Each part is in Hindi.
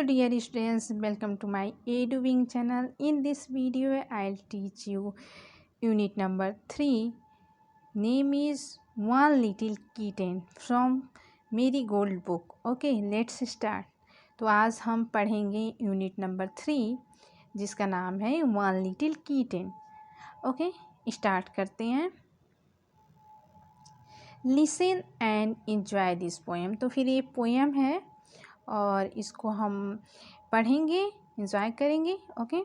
dear students, welcome to my EduWing channel. In this video I'll teach you unit number 3. Name is One Little Kitten from Marigold book. Okay, let's start. तो आज हम पढ़ेंगे यूनिट नंबर 3 जिसका नाम है one little Keaton. Okay, start करते हैं. Listen and enjoy this poem. तो फिर ये पोएम है और इसको हम पढ़ेंगे, एंजॉय करेंगे. ओके,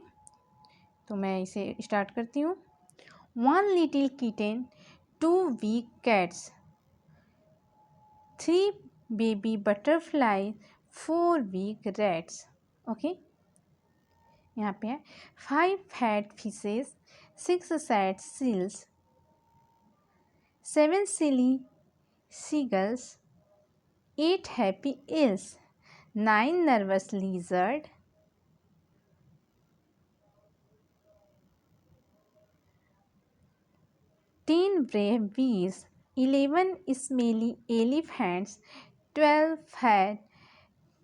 तो मैं इसे स्टार्ट करती हूँ. One little kitten, two weak cats, three baby butterfly, four weak rats. Okay, यहाँ पे है. Five fat fishes, six sad seals, seven silly seagulls, eight happy eels, nine nervous lizard, 10 brave bees, 11 smelly elephants, 12 fat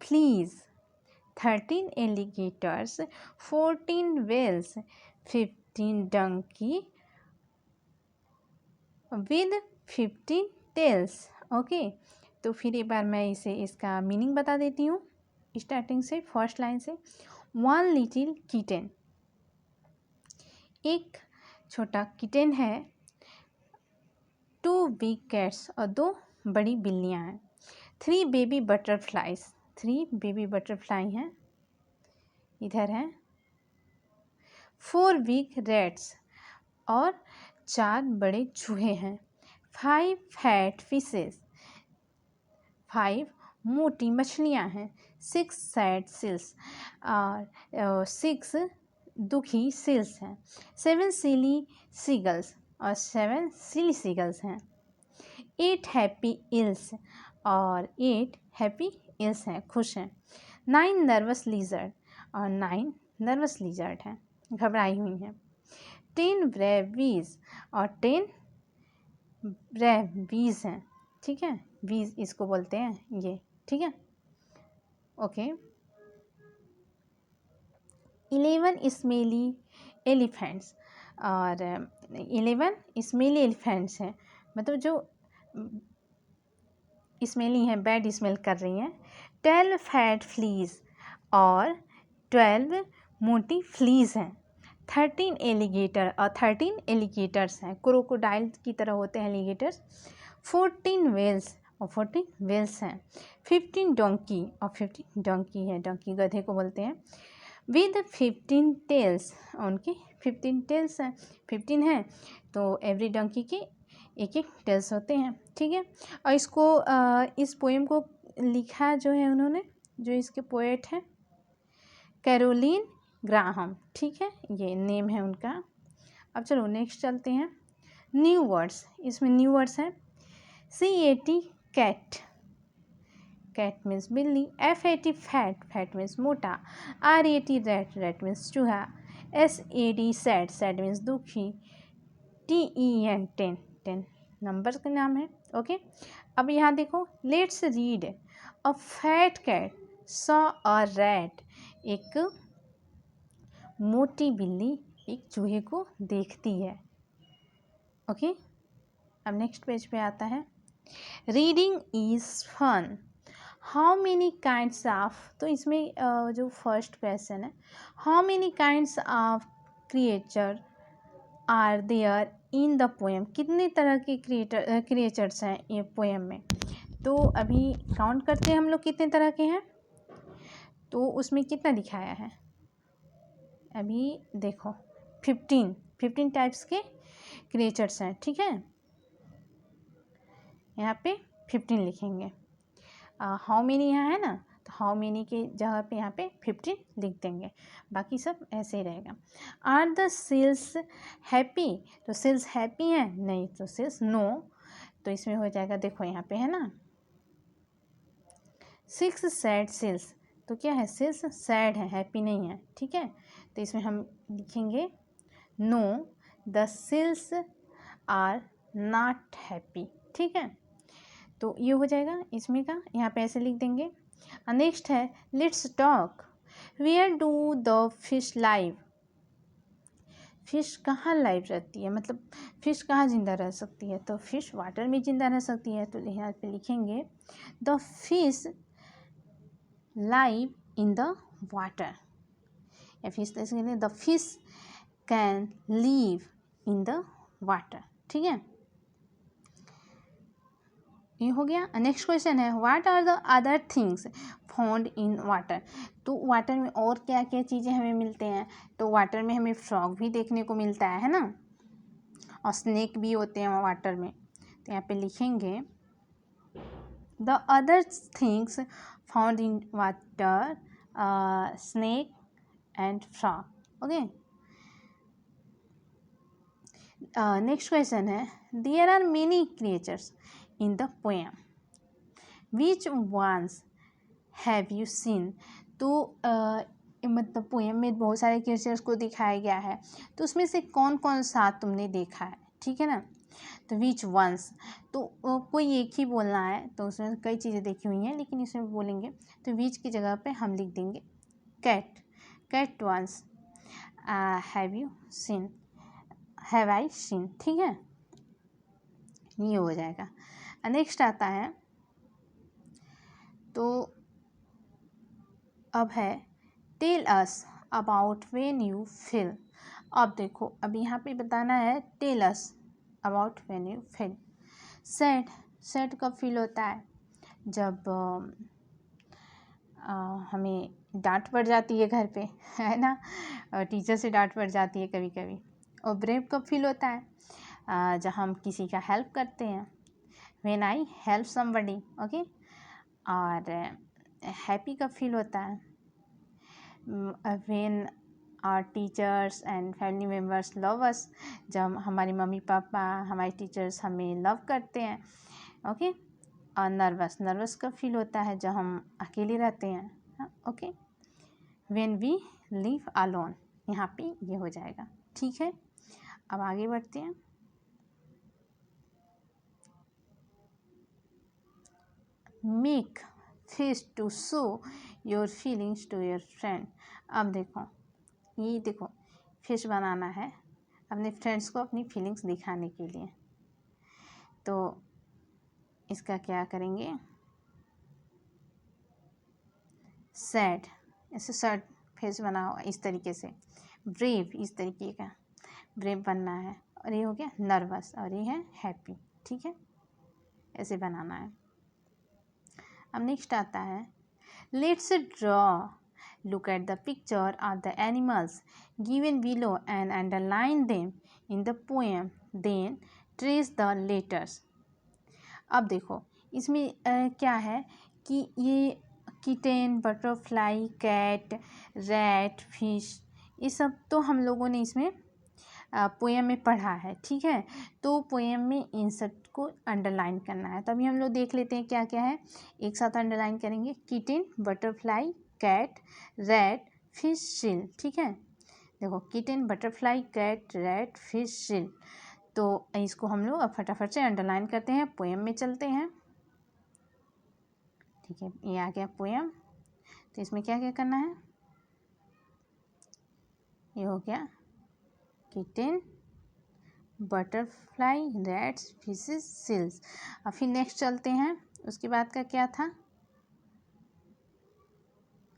fleas, 13 alligators, 14 whales, 15 donkey with 15 tails. Okay, तो फिर एक बार मैं इसे इसका मीनिंग बता देती हूँ स्टार्टिंग से, फर्स्ट लाइन से. वन लिटिल किटन, एक छोटा किटन है. टू बिग कैट्स, और दो बड़ी बिल्लियाँ हैं. Three baby butterflies, three baby butterfly हैं, इधर हैं. फोर बिग रैट्स, और चार बड़े चूहे हैं. फाइव फैट फिशेस, फाइव मोटी मछलियाँ हैं. सिक्स सैड सील्स, और सिक्स दुखी सील्स हैं. सेवन सिली सीगल्स, और सेवन सिली सीगल्स हैं. एट हैप्पी इल्स, और एट हैप्पी इल्स हैं, खुश हैं. नाइन नर्वस लिजर्ड, और नाइन नर्वस लिजर्ड हैं, घबराई हुई हैं. 10 ब्रेव बीज, और 10 ब्रेव बीज हैं. ठीक है, बीज इसको बोलते हैं ये. ठीक है, ओके. 11 स्मेली एलिफेंट्स, और 11 स्मेली एलिफेंट्स हैं, मतलब जो स्मेली हैं, बैड स्मेल कर रही हैं. 12 फैट फ्लीज, और 12 मोटी फ्लीज हैं. 13 एलिगेटर, और 13 एलिगेटर्स हैं, क्रोकोडाइल की तरह होते हैं एलिगेटर्स. 14 वेल्स, और 14 वेल्स हैं. 15 डोंकी, और 15 डोंकी है, डोंकी गधे को बोलते हैं. विद 15 टेल्स, उनके 15 टेल्स हैं, 15 हैं, तो एवरी डोंकी के एक एक टेल्स होते हैं. ठीक है, और इसको इस पोएम को लिखा जो है उन्होंने, जो इसके पोएट हैं, कैरोलिन ग्राहम. ठीक है, ये नेम है उनका. अब चलो नेक्स्ट चलते हैं. न्यू वर्ड्स, इसमें न्यू वर्ड्स हैं. CAT कैट, कैट मीन्स बिल्ली. FAT फैट, फैट मीन्स मोटा. RAT रैट, रैट मीन्स चूहा. SAD सैड, सैड मीन्स दुखी. TEN टेन, टेन नंबर का नाम है. ओके, अब यहाँ देखो. Let's read. A fat cat saw a rat, एक मोटी बिल्ली एक चूहे को देखती है. ओके, अब नेक्स्ट पेज पे आता है. Reading is fun, how many kinds of. तो इसमें जो फर्स्ट क्वेश्चन है, how many kinds of creature are there in the poem. कितने तरह के क्रिएचर्स हैं ये पोएम में. तो अभी काउंट करते हैं हम लोग कितने तरह के हैं. तो उसमें कितना दिखाया है अभी देखो. 15 टाइप्स के क्रिएचर्स हैं. ठीक है, यहाँ पे 15 लिखेंगे. हाउ मेनी यहाँ है ना, तो हाउ मेनी के जगह पे यहाँ पे 15 लिख देंगे, बाकी सब ऐसे ही रहेगा. आर द सेल्स हैप्पी, तो सेल्स हैप्पी हैं नहीं, तो सेल्स नो, तो इसमें हो जाएगा. देखो यहाँ पे है ना, 6 सैड सेल्स, तो क्या है, सेल्स सैड है, हैप्पी नहीं है. ठीक है, तो इसमें हम लिखेंगे no, the seals are not happy. ठीक है, तो ये हो जाएगा इसमें का. यहाँ पे ऐसे लिख देंगे. नेक्स्ट है let's talk, where do the fish live. Fish कहाँ लाइव रहती है, मतलब फिश कहाँ ज़िंदा रह सकती है, तो फिश वाटर में ज़िंदा रह सकती है। तो यहाँ पे लिखेंगे the fish live in the water, या fish the fish can live in the water. ठीक है, ये हो गया। नेक्स्ट क्वेश्चन है what are the other things found in water. तो वाटर में और क्या क्या चीज़ें हमें मिलते हैं, तो वाटर में हमें फ्रॉग भी देखने को मिलता है ना, और स्नेक भी होते हैं वाटर में। तो यहाँ पे लिखेंगे the other things found in water, snake and frog. Okay, next question है there are many creatures in the poem, which ones have you seen. तो मतलब पोएम में बहुत सारे क्रिएचर्स को दिखाया गया है, तो उसमें से कौन कौन सा तुमने देखा है। ठीक है ना, तो विच वंस, तो कोई एक ही बोलना है, तो उसमें कई चीज़ें देखी हुई हैं लेकिन इसमें बोलेंगे तो विच की जगह पे हम लिख देंगे cat, cat once have you seen, have I seen. ठीक है, ये हो जाएगा। नेक्स्ट आता है, तो अब है tell us about when you feel. अब देखो, अब यहाँ पे बताना है tell us about when you feel sad. Sad कब फील होता है, जब हमें डांट पड़ जाती है घर पे, है ना, टीचर से डांट पड़ जाती है कभी कभी। और ब्रेव कब फील होता है, जब हम किसी का हेल्प करते हैं, when I help somebody. Okay, और हैप्पी कब फील होता है, when our teachers and family members love us, जब हमारी मम्मी पापा हमारे टीचर्स हमें लव करते हैं। ओके, और नर्वस, नर्वस कब फील होता है, जब हम अकेले रहते हैं। Okay, when we live alone, यहाँ पे ये हो जाएगा। ठीक है, अब आगे बढ़ते हैं। Make face to show your feelings to your friend. अब देखो, ये देखो फेस बनाना है अपने फ्रेंड्स को अपनी फीलिंग्स दिखाने के लिए। तो इसका क्या करेंगे, सैड, ऐसे सैड फेस बनाओ इस तरीके से। ब्रेव, इस तरीके का ब्रेव बनना है। और ये हो गया नर्वस, और ये है हैप्पी। ठीक है, ऐसे बनाना है। अब नेक्स्ट आता है let's draw, look at the picture of the animals given below and underline them in the poem, then trace the letters। अब देखो इसमें क्या है कि ये kitten, butterfly, cat, rat, fish, ये सब तो हम लोगों ने इसमें पोएम में पढ़ा है। ठीक है, तो पोएम में इन सब को अंडरलाइन करना है। तभी हम लोग देख लेते हैं क्या क्या है, एक साथ अंडरलाइन करेंगे। Kitten, butterfly, cat, rat, fish, seal. ठीक है, देखो kitten, butterfly, cat, rat, fish, seal. तो इसको हम लोग अब फटाफट से अंडरलाइन करते हैं, पोएम में चलते हैं। ठीक है, ये आ गया पोएम। तो इसमें क्या क्या करना है, ये हो गया kitten, butterfly, rats, fishes, seals. अब फिर नेक्स्ट चलते हैं, उसके बाद का क्या था,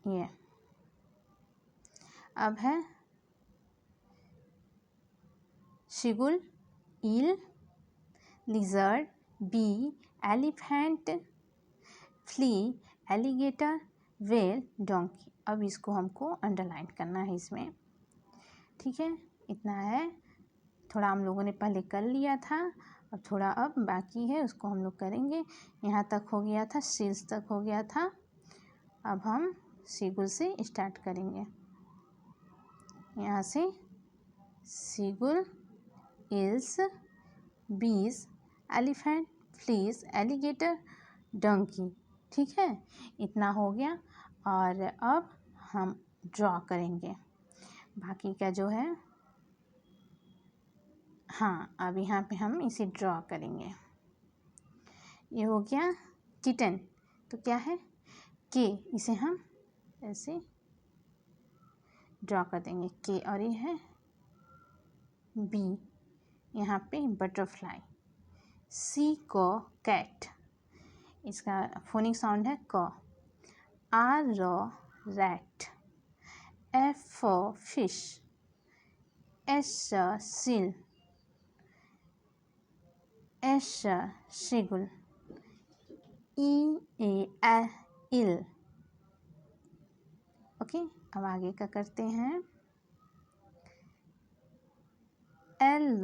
ये अब है seagull, eel, lizard, bee, elephant, flea, alligator, whale, donkey. अब इसको हमको अंडरलाइन करना है इसमें। ठीक है, इतना है, थोड़ा हम लोगों ने पहले कर लिया था, और थोड़ा अब बाकी है, उसको हम लोग करेंगे। यहाँ तक हो गया था, सील्स तक हो गया था। अब हम सीगुल से स्टार्ट करेंगे। यहाँ से सीगुल, इल्स, बीज, एलिफेंट, फ्लीस, एलिगेटर, डंकी। ठीक है, इतना हो गया। और अब हम ड्रॉ करेंगे बाकी का जो है। हाँ, अब यहाँ पे हम इसे ड्रॉ करेंगे। ये हो गया किटन, तो क्या है के, इसे हम ऐसे ड्रॉ कर देंगे के, और ये है बी, यहाँ पे बटरफ्लाई। सी को कैट, इसका फोनिक साउंड है क। R rat. F for fish. S seal. S seagull. E eel. Okay, अब आगे का करते हैं। L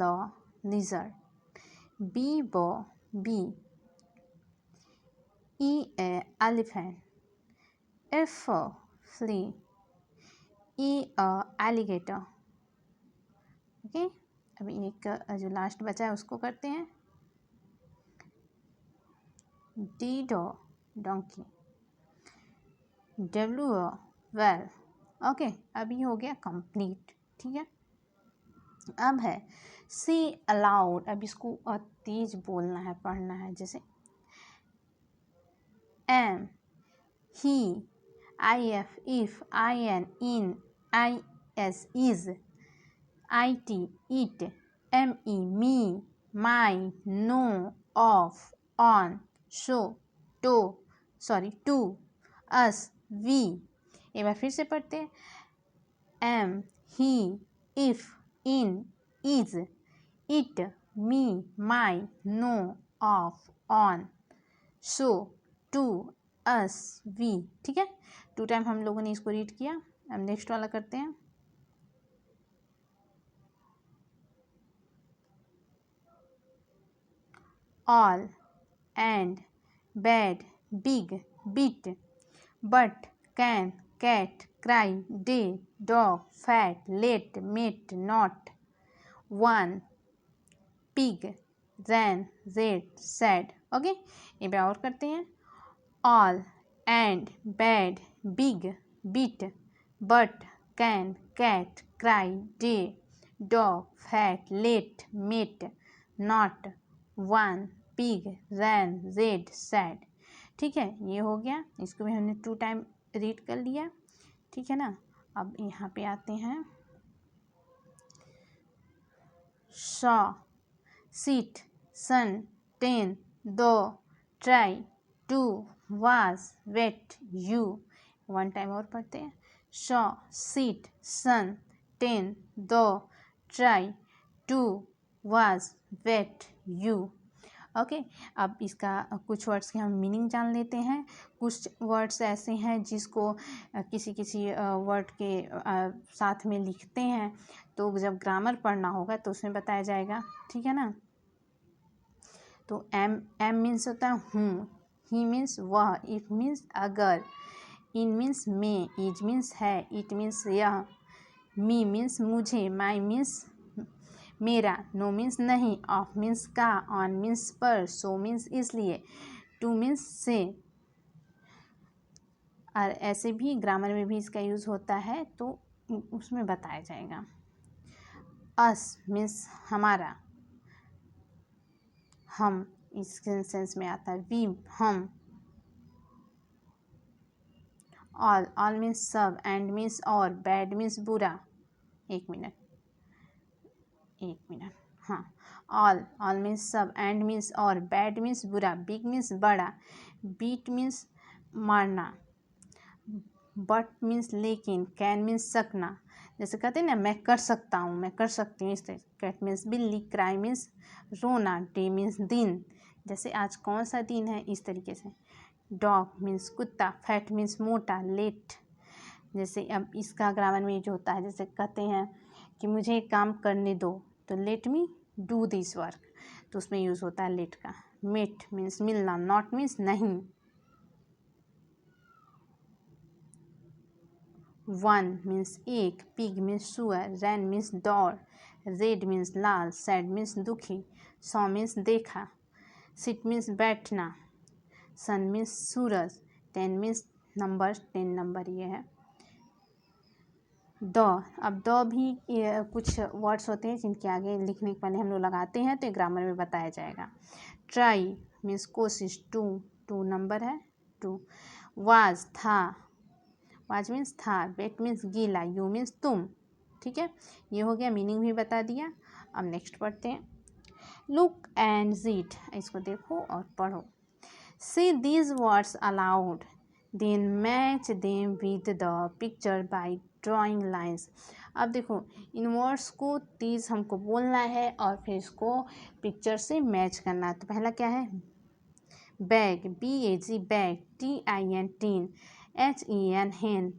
lizard. B bee. E elephant. F flea. E alligator. Okay, अभी एक जो लास्ट बचा है उसको करते हैं। D donkey. W whale. Okay, अभी हो गया कंप्लीट। ठीक है, अब है सी अलाउड। अब इसको तेज बोलना है, पढ़ना है। जैसे am, he, I F, if, I N, in, I S, is, I T, it, M E, me, my, no, of, on, show, to, us, we. एक बार फिर से पढ़ते हैं। Am, he, if, in, is, it, me, my, no, of, on, show, to, us, we. ठीक है, 2 टाइम हम लोगों ने इसको रीड किया। अब नेक्स्ट वाला करते हैं। All, and, bad, big, bit, but, can, cat, cry, day, dog, fat, let, met, not, one, pig, ran, red, sad. Okay, ये बार और करते हैं। All, and, bad, big, bit, but, can, cat, cry, day, dog, fat, let, met, not, one, pig, ran, red, sad. ठीक है, ये हो गया। इसको भी हमने 2 टाइम रीड कर लिया। ठीक है ना, अब यहाँ पे आते हैं। Saw, seat, sun, 10, do, try, to, was, wet, you. 1 time और पढ़ते हैं। Saw, seat, sun, 10, do, try, to, was, wet, you. Okay, अब इसका कुछ वर्ड्स के हम मीनिंग जान लेते हैं। कुछ वर्ड्स ऐसे हैं जिसको किसी वर्ड के साथ में लिखते हैं, तो जब ग्रामर पढ़ना होगा तो उसमें बताया जाएगा। ठीक है ना, तो एम मीन्स होता है हूँ, ही मीन्स वह, इफ मीन्स अगर, इन मीन्स में, इज मीन्स है, इट मीन्स यह, मी मीन्स मुझे, माई मीन्स मेरा, नो मीन्स नहीं, ऑफ मीन्स का, ऑन मीन्स पर, सो मीन्स इसलिए, टू मीन्स से। और ऐसे भी ग्रामर में भी इसका यूज़ होता है, तो उसमें बताया जाएगा। अस मीन्स हमारा, हम इस सेंस में आता है। वी हम। ऑल मीन्स सब, एंड मीन्स और, बैड मीन्स बुरा। एक मिनट, हाँ। ऑल मीन्स सब, एंड मीन्स और, बैड मीन्स बुरा, बिग मीन्स बड़ा, बीट मीन्स मारना, बट मीन्स लेकिन, कैन मीन्स सकना। जैसे कहते हैं ना, मैं कर सकता हूँ, मैं कर सकती हूँ, इस तरह। कैट मीन्स बिल्ली, क्राई मीन्स रोना, डे मीन्स दिन, जैसे आज कौन सा दिन है, इस तरीके से। डॉग मीन्स कुत्ता, फैट मीन्स मोटा, लेट। जैसे अब इसका ग्रामर में जो होता है, जैसे कहते हैं कि मुझे काम करने दो, तो let me do this work, तो उसमें यूज़ होता है लेट का। मेट मीन्स मिलना, नॉट मीन्स नहीं। वन मीन्स एक, पिग मीन्स सुअर, रैन मीन्स दौड़, रेड मीन्स लाल, सैड मीन्स दुखी, सॉ मीन्स देखा, सिट मीन्स बैठना, सन मीन्स सूरज, 10 मीन्स नंबर, 10 नंबर ये है। द, अब द भी कुछ वर्ड्स होते हैं जिनके आगे लिखने के पहले हम लोग लगाते हैं, तो ग्रामर में बताया जाएगा। ट्राई मीन्स कोशिश, टू नंबर है, 2। वाज था, वाज मीन्स था, वेट मीन्स गीला, यू मीन्स तुम। ठीक है, ये हो गया, मीनिंग भी बता दिया। अब नेक्स्ट पढ़ते हैं। लुक एंड रीड, इसको देखो और पढ़ो। See these words aloud, then match them with the picture by drawing lines. अब देखो इन वर्ड्स को तीज हमको बोलना है और फिर इसको पिक्चर से मैच करना है। तो पहला क्या है, bag, BAG bag, TIN tin, HEN hen,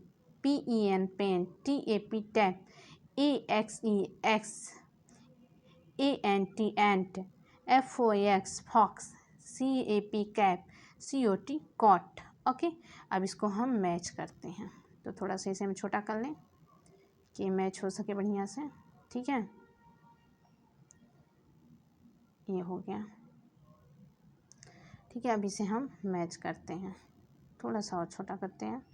PEN pen, TAP tap, AXEX ANT ant, FOX fox, CAP cap, COT cot. Okay, अब इसको हम मैच करते हैं। तो थोड़ा सा इसे हम छोटा कर लें कि मैच हो सके बढ़िया से। ठीक है, ये हो गया। ठीक है, अब इसे हम मैच करते हैं, थोड़ा सा और छोटा करते हैं।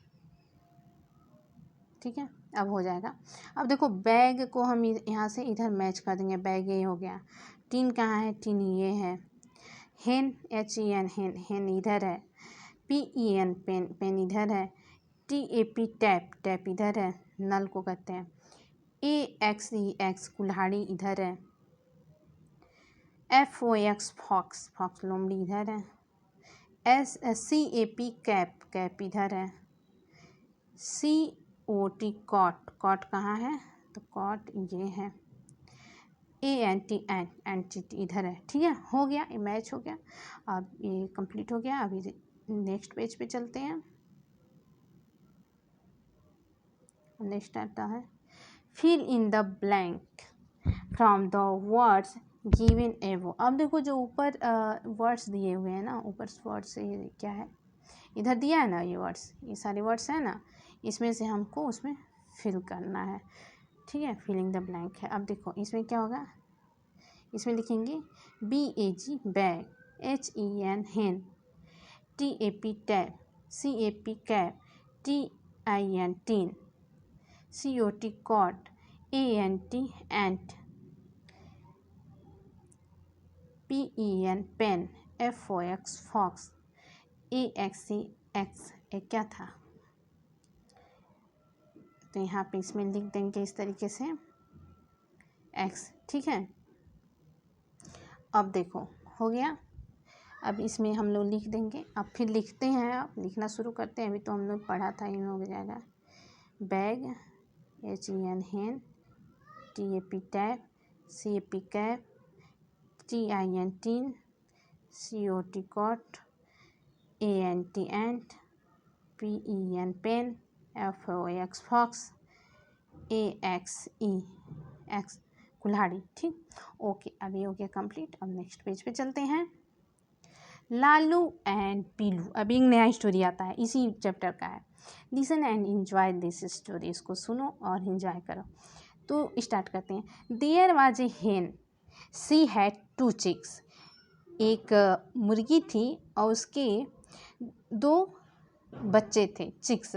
ठीक है, अब हो जाएगा। अब देखो बैग को हम यहाँ से इधर मैच कर देंगे, बैग ये हो गया। टीन कहाँ है, टीन ये है। हेन, HEN हेन, हेन इधर है। PEN पेन, पेन इधर है। TAP टैप, टैप इधर है, नल को कहते हैं। AXEX कुल्हाड़ी इधर है। FOX फॉक्स, फॉक्स लोमड़ी इधर है। CAP कैप, कैप इधर है। COT कॉट, कॉट कहाँ है, तो कॉट ये है। ANT एंट इधर है। ठीक है, हो गया, ये मैच हो गया। अब ये कंप्लीट हो गया। अभी नेक्स्ट पेज पे चलते हैं। नेक्स्ट आता है fill in the blank from the words given above. अब देखो जो ऊपर वर्ड्स दिए हुए हैं ना, ऊपर वर्ड्स से ये क्या है, इधर दिया है ना, ये वर्ड्स, ये सारे वर्ड्स हैं ना, इसमें से हमको उसमें फिल करना है। ठीक है, फिलिंग द ब्लैंक है। अब देखो इसमें क्या होगा, इसमें लिखेंगे BAG bag, HEN hen, TAP tap, CAP cap, TIN tin, COT cot, ANT ant, PEN pen, FOX fox, AXEX एक क्या था, तो यहाँ पे इसमें लिख देंगे इस तरीके से X। ठीक है, अब देखो हो गया। अब इसमें हम लोग लिख देंगे, अब फिर लिखते हैं, अब लिखना शुरू करते हैं। अभी तो हम लोग पढ़ा था, इनमें हो जाएगा bag, HEN hen, TAP tap, CAP cap, TIN tin, COT cot, ANT ant, PEN pen, FOX fox, AXEX कुल्हाड़ी। ठीक, ओके, अब ये हो गया कंप्लीट। अब नेक्स्ट पेज पे चलते हैं। लालू एंड पीलू, अब एक नया स्टोरी आता है, इसी चैप्टर का है। Listen and enjoy this story, इसको सुनो और एंजॉय करो। तो स्टार्ट करते हैं। देयर वाज ए हेन, शी हैड 2 चिक्स। एक मुर्गी थी और उसके 2 बच्चे थे, चिक्स।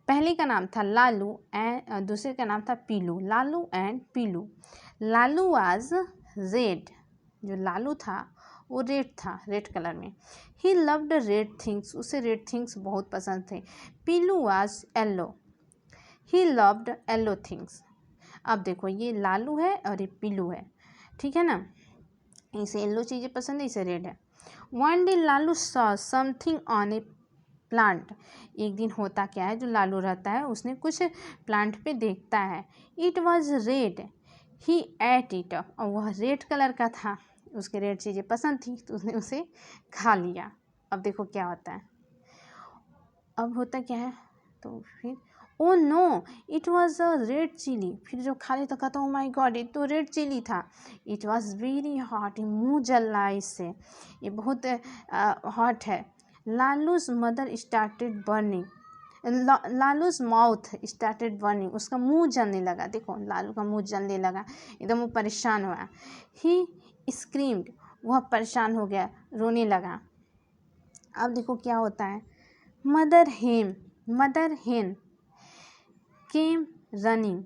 पहले का नाम था लालू एंड दूसरे का नाम था Pilu. Lalu and Pilu. Lalu was red, जो लालू था वो रेड था, रेड कलर में। ही लव्ड रेड थिंग्स, उसे रेड थिंग्स बहुत पसंद थे। Pilu was yellow, he loved yellow things. अब देखो ये लालू है और ये पीलू है, ठीक है ना, इसे येलो चीज़ें पसंद है, इसे रेड है। One day Lalu saw something on A plant. एक दिन होता क्या है, जो लालू रहता है उसने कुछ प्लांट पे देखता है। It was red, he at it, और वह रेड कलर का था, उसके रेड चीज़ें पसंद थी तो उसने उसे खा लिया। अब देखो क्या होता है, अब होता क्या है, तो फिर oh no it was a red chilli. फिर जो खा लेता कहता ओ माई गॉड, ये तो रेड चिली था। इट वॉज वेरी हॉट, मुँह जल रहा है इससे, ये बहुत हॉट है। Lalu's mother started burning, Lalu's mouth started burning, उसका मुंह जलने लगा। देखो लालू का मुंह जलने लगा, एकदम वो परेशान हुआ। ही स्क्रीम्ड, वह परेशान हो गया, रोने लगा। अब देखो क्या होता है, mother hen came running,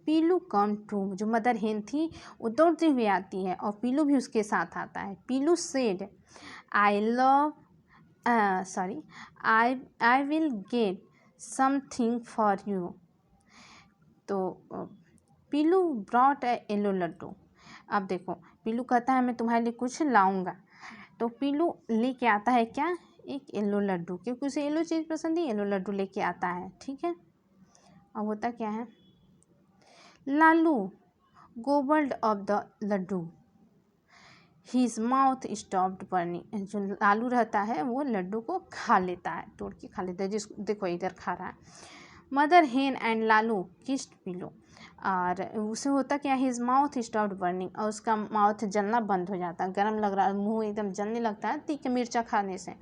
Pilu come to, जो मदर हेन थी वो दौड़ती हुई आती है और पीलू भी उसके साथ आता है। Pilu said I love sorry, I will get something for you. तो Pilu brought a yellow laddu. अब देखो पीलू कहता है मैं तुम्हारे लिए कुछ लाऊंगा, तो पीलू लेके आता है क्या, एक येलो लड्डू, क्योंकि उसे येलो चीज़ पसंद है, येलो लड्डू लेके आता है। ठीक है, अब होता क्या है, Lalu gobbled off the laddu, his mouth stopped burning. जो लालू रहता है वो लड्डू को खा लेता है, तोड़ के खा लेता है, जिसको देखो इधर खा रहा है। Mother hen and Lalu kissed पीलू, और उसे होता क्या, हिज माउथ स्टॉप्ड बर्निंग, और उसका माउथ जलना बंद हो जाता है, गर्म लग रहा है, मुंह एकदम जलने लगता है तीखा मिर्चा खाने से।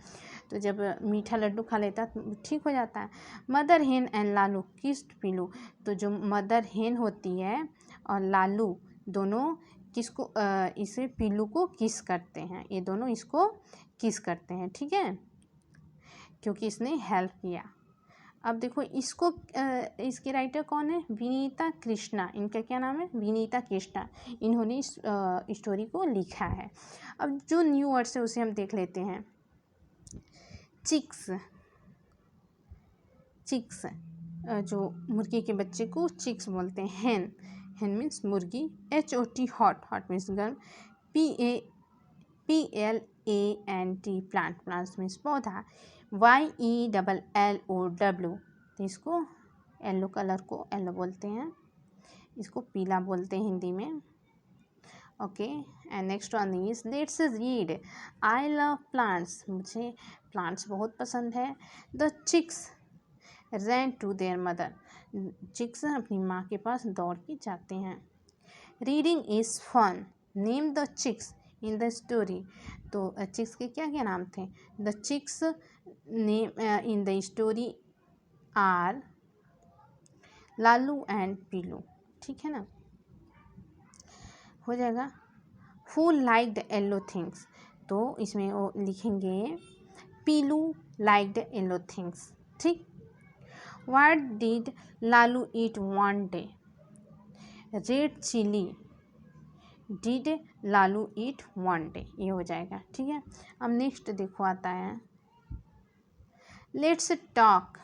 तो जब मीठा लड्डू खा लेता है तो ठीक हो जाता है। Mother hen and Lalu kissed पीलू, तो जो मदर हेन होती है और लालू दोनों किसको इसे पीलू को किस करते हैं, ये दोनों इसको किस करते हैं। ठीक है, क्योंकि इसने हेल्प किया। अब देखो इसको इसके राइटर कौन है, विनीता कृष्णा, इनका क्या नाम है, विनीता कृष्णा, इन्होंने इस स्टोरी को लिखा है। अब जो न्यू वर्ड्स है उसे हम देख लेते हैं। चिक्स, चिक्स जो मुर्गी के बच्चे को चिक्स बोलते हैं। हैन, हैन मीन्स मुर्गी। HOT हॉट, हॉट मीन्स गर्म। PLANT प्लांट, प्लांट्स मीन्स पौधा। YELLOW, तो इसको येलो कलर को येलो बोलते हैं, इसको पीला बोलते हैं हिंदी में। Okay, and next one is let's read. I love plants, मुझे प्लांट्स बहुत पसंद है। The chicks ran to their mother, chicks अपनी माँ के पास दौड़ के जाते हैं। Reading is fun, name the chicks in the story, तो चिक्स के क्या क्या नाम थे, the chicks name in the story are Lalu and Pilu. ठीक है ना, हो जाएगा। Who like the yellow things, तो इसमें वो लिखेंगे Pilu like the yellow things. ठीक, what did Lalu eat one day, red chilli did Lalu eat one day, ये हो जाएगा। ठीक है, अब नेक्स्ट देखो आता है let's talk.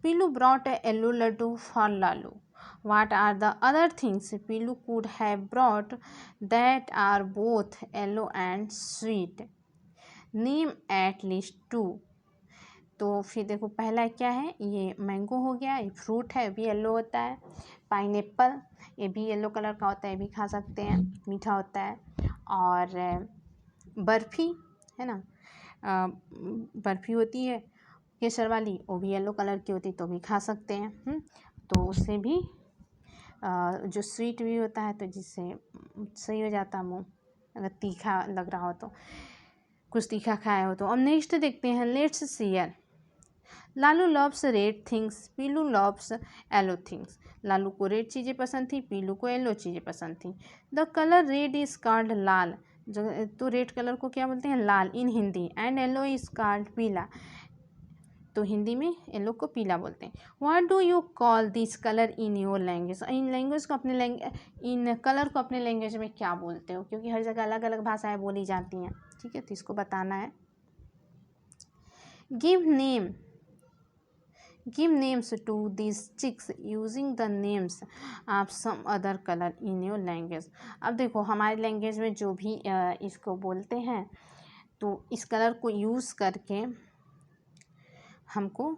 Pilu brought a yellow laddoo for Lalu, what are the other things Pilu could have brought that are both yellow and sweet, name at least two। तो फिर देखो पहला क्या है, ये मैंगो हो गया, ये फ्रूट है, ये भी येलो होता है। पाइनएप्पल, ये भी येलो कलर का होता है, ये भी खा सकते हैं, मीठा होता है। और बर्फ़ी है ना, बर्फ़ी होती है केसर वाली, वो भी येलो कलर की होती है, तो भी खा सकते हैं। तो उससे भी जो स्वीट भी होता है, तो जिससे सही हो जाता है मुँह, अगर तीखा लग रहा हो तो, कुछ तीखा खाया हो तो। अब नेक्स्ट देखते हैं, let's share. Lalu loves red things, Piloo loves yellow things. Lalu को रेड चीज़ें पसंद थी, पीलू को येलो चीज़ें पसंद थी। The colour red is called lal, जो तो रेड कलर को क्या बोलते हैं, lal in Hindi. And yellow is called peela, तो हिंदी में येलो को पीला बोलते हैं। What do you call this colour in your language, इन लैंग्वेज को अपने इन कलर को अपने लैंग्वेज में क्या बोलते हो, क्योंकि हर जगह अलग अलग भाषाएं बोली जाती हैं। ठीक है, तो इसको बताना है। Give names to this chicks using the names of some other colour in your language. अब देखो हमारे लैंग्वेज में जो भी इसको बोलते हैं, तो इस कलर को यूज़ करके हमको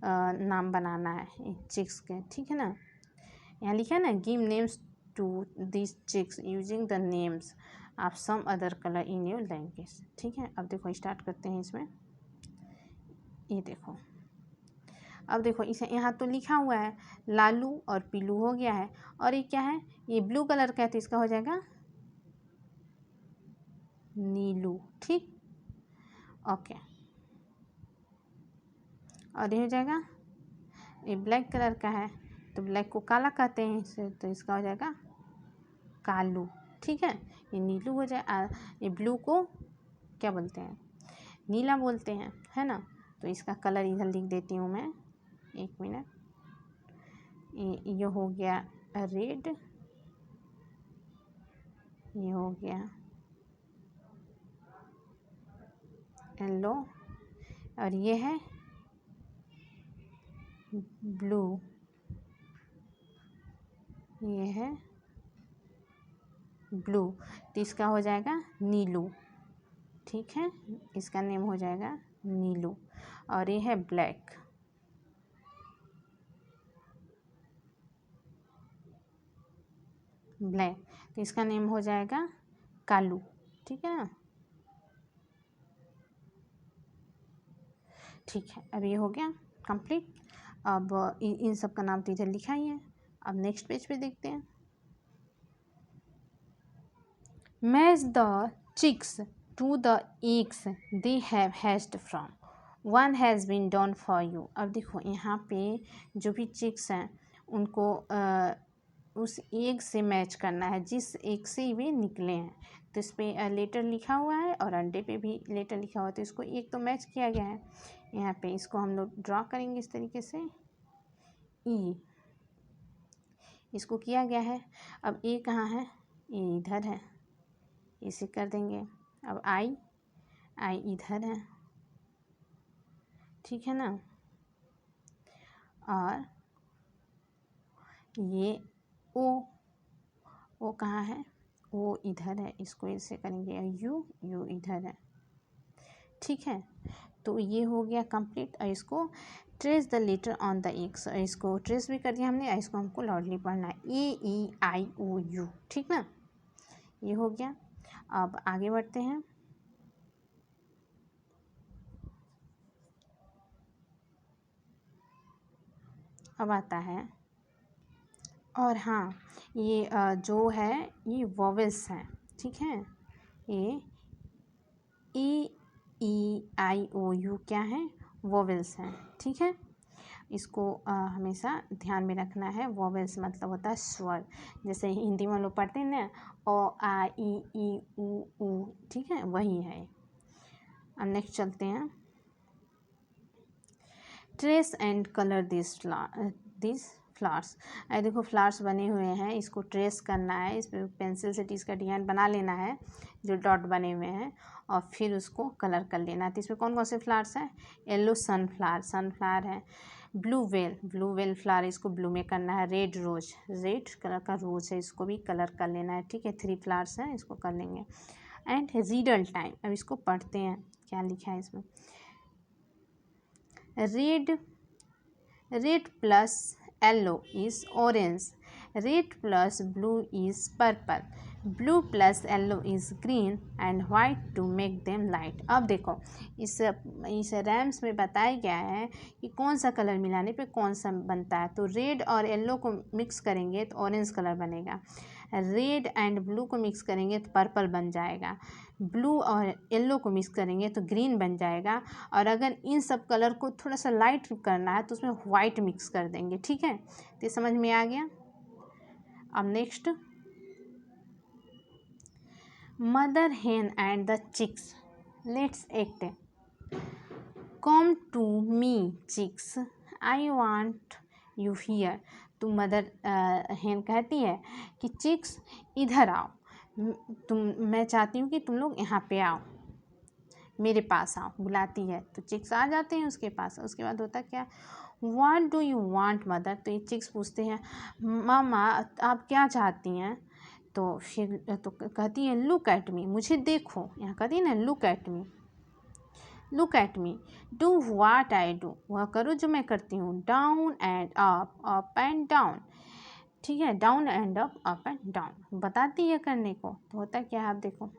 नाम बनाना है चिक्स के। ठीक है ना, यहाँ लिखा है ना, give names to this chicks using the names of some other colour in your language. ठीक है, अब देखो स्टार्ट करते हैं इसमें। ये देखो, अब देखो इसे यहाँ तो लिखा हुआ है लालू और पीलू हो गया है, और ये क्या है, ये ब्लू कलर का है, तो इसका हो जाएगा नीलू। ठीक, ओके, और ये हो जाएगा, ये ब्लैक कलर का है, तो ब्लैक को काला कहते हैं इसे, तो इसका हो जाएगा कालू। ठीक है, ये नीलू हो जाए, ये ब्लू को क्या बोलते हैं, नीला बोलते हैं, है ना। तो इसका कलर इधर लिख देती हूँ मैं, एक मिनट। ये हो गया रेड, ये हो गया येलो, और ये है ब्लू, ये है ब्लू, तो इसका हो जाएगा नीलू। ठीक है, इसका नेम हो जाएगा नीलू। और ये है ब्लैक, ब्लैक, तो इसका नेम हो जाएगा कालू। ठीक है ना। ठीक है, अब ये हो गया कंप्लीट। अब इन सब का नाम तो इधर लिखा ही है। अब नेक्स्ट पेज पे देखते हैं। Match the chicks to the eggs they have hatched from, one has been done for you. अब देखो यहाँ पे जो भी चिक्स हैं उनको उस एग से मैच करना है जिस एग से वे निकले हैं। तो इस पर लेटर लिखा हुआ है और अंडे पे भी लेटर लिखा हुआ है, तो इसको एक तो मैच किया गया है। यहाँ पे इसको हम लोग ड्रॉ करेंगे इस तरीके से, ई, इसको किया गया है। अब ए कहाँ है, ये इधर है, इसे कर देंगे। अब आई, आई इधर है, ठीक है ना। और ये ओ कहाँ है, वो इधर है, इसको ऐसे करेंगे। यू इधर है, ठीक है। तो ये हो गया कंप्लीट। और इसको trace the later on the x, इसको ट्रेस भी कर दिया हमने। इसको हमको लाउडली पढ़ना है, AEIOU, ठीक ना। ये हो गया। अब आगे बढ़ते हैं। अब आता है, और हाँ ये जो है ये वॉवेल्स हैं, ठीक है। ये AEIOU क्या है, वॉवेल्स हैं, ठीक है। इसको हमेशा ध्यान में रखना है। वॉवेल्स मतलब होता है स्वर, जैसे हिंदी में हम लोग पढ़ते हैं ना, ओ आ ई ई ऊ, ठीक है, वही है। अब नेक्स्ट चलते हैं। Trace and colour this flowers. देखो फ्लावर्स बने हुए हैं, इसको ट्रेस करना है। इस पर पेंसिल से इसका डिजाइन बना लेना है जो डॉट बने हुए हैं, और फिर उसको कलर कर लेना है। तो इसमें कौन कौन से फ्लावर्स हैं, येलो सनफ्लावर है, ब्लू वेल फ्लावर, इसको ब्लू में करना है। रेड रोज, रेड कलर का रोज है, इसको भी कलर कर लेना है, ठीक है। 3 फ्लावर्स हैं, इसको कर लेंगे। एंड रीडल टाइम, अब इसको पढ़ते हैं क्या लिखा है इसमें। Red plus yellow is orange, red plus blue is purple, blue plus yellow is green and white to make them light. अब देखो इस रैम्स में बताया गया है कि कौन सा कलर मिलाने पे कौन सा बनता है। तो रेड और येलो को मिक्स करेंगे तो ऑरेंज कलर बनेगा, रेड एंड ब्लू को मिक्स करेंगे तो पर्पल बन जाएगा, ब्लू और येलो को मिक्स करेंगे तो ग्रीन बन जाएगा, और अगर इन सब कलर को थोड़ा सा लाइट करना है तो उसमें वाइट मिक्स कर देंगे, ठीक है। तो समझ में आ गया। अब next, mother hen and the chicks, let's act. Come to me chicks, I want you here. तो मदर हेन कहती है कि चिक्स इधर आओ, मैं चाहती हूँ कि तुम लोग यहाँ पे आओ, मेरे पास आओ, बुलाती है। तो चिक्स आ जाते हैं उसके पास। उसके बाद होता क्या, what do you want mother. तो ये चिक्स पूछते हैं, मामा आप क्या चाहती हैं। तो फिर तो कहती है लुक एट मी, मुझे देखो। यहाँ कहती है ना look at me, look at me, do what I do, वह करो जो मैं करती हूँ। Down and up and down, ठीक है, down and up and down बताती है करने को। तो होता क्या है, आप देखो,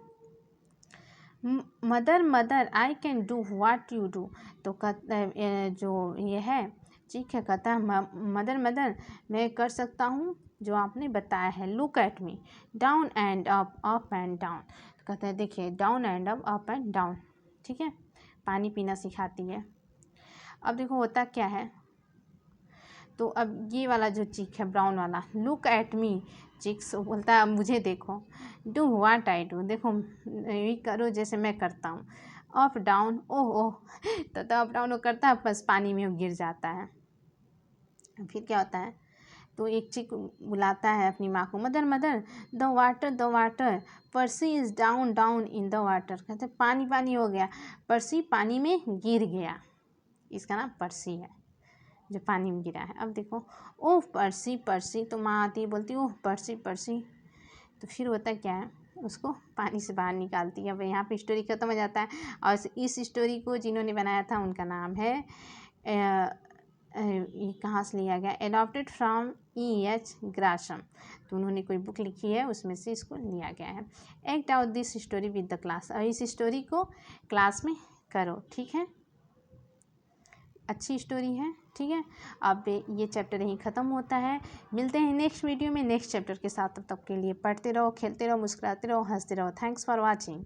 mother I can do what you do. तो जो ये है ठीक है, कहता है मदर मैं कर सकता हूँ जो आपने बताया है। Look at me, down and up and down. तो कहता है देखिए down and up and down, ठीक है, पानी पीना सिखाती है। अब देखो होता क्या है, तो अब ये वाला जो चिक है ब्राउन वाला, लुक एट मी, चिक्स बोलता है मुझे देखो। डू व्हाट आई डू, देखो ये करो जैसे मैं करता हूँ। अप डाउन, ओह तो अप डाउन वो करता है, बस पानी में वो गिर जाता है। फिर क्या होता है, तो एक चिक बुलाता है अपनी माँ को, mother mother the water pursed is down down in the water. कहते हैं पानी पानी हो गया, पर्सी पानी में गिर गया। इसका नाम पर्सी है जो पानी में गिरा है। अब देखो ओह पर्सी पर्सी, तो माँ आती है बोलती है ओह पर्सी पर्सी, तो फिर होता क्या है, उसको पानी से बाहर निकालती है। अब यहाँ पे स्टोरी ख़त्म हो जाता है। और इस स्टोरी को जिन्होंने बनाया था उनका नाम है ये कहाँ से लिया गया, एडॉप्टेड फ्रॉम E.H. ग्राशम। तो उन्होंने कोई बुक लिखी है उसमें से इसको लिया गया है। Act out this story with the class, और इस स्टोरी को क्लास में करो, ठीक है। अच्छी स्टोरी है, ठीक है। अब ये चैप्टर यहीं ख़त्म होता है। मिलते हैं नेक्स्ट वीडियो में नेक्स्ट चैप्टर के साथ। तब तक के लिए पढ़ते रहो, खेलते रहो, मुस्कुराते रहो, हंसते रहो। Thanks for watching.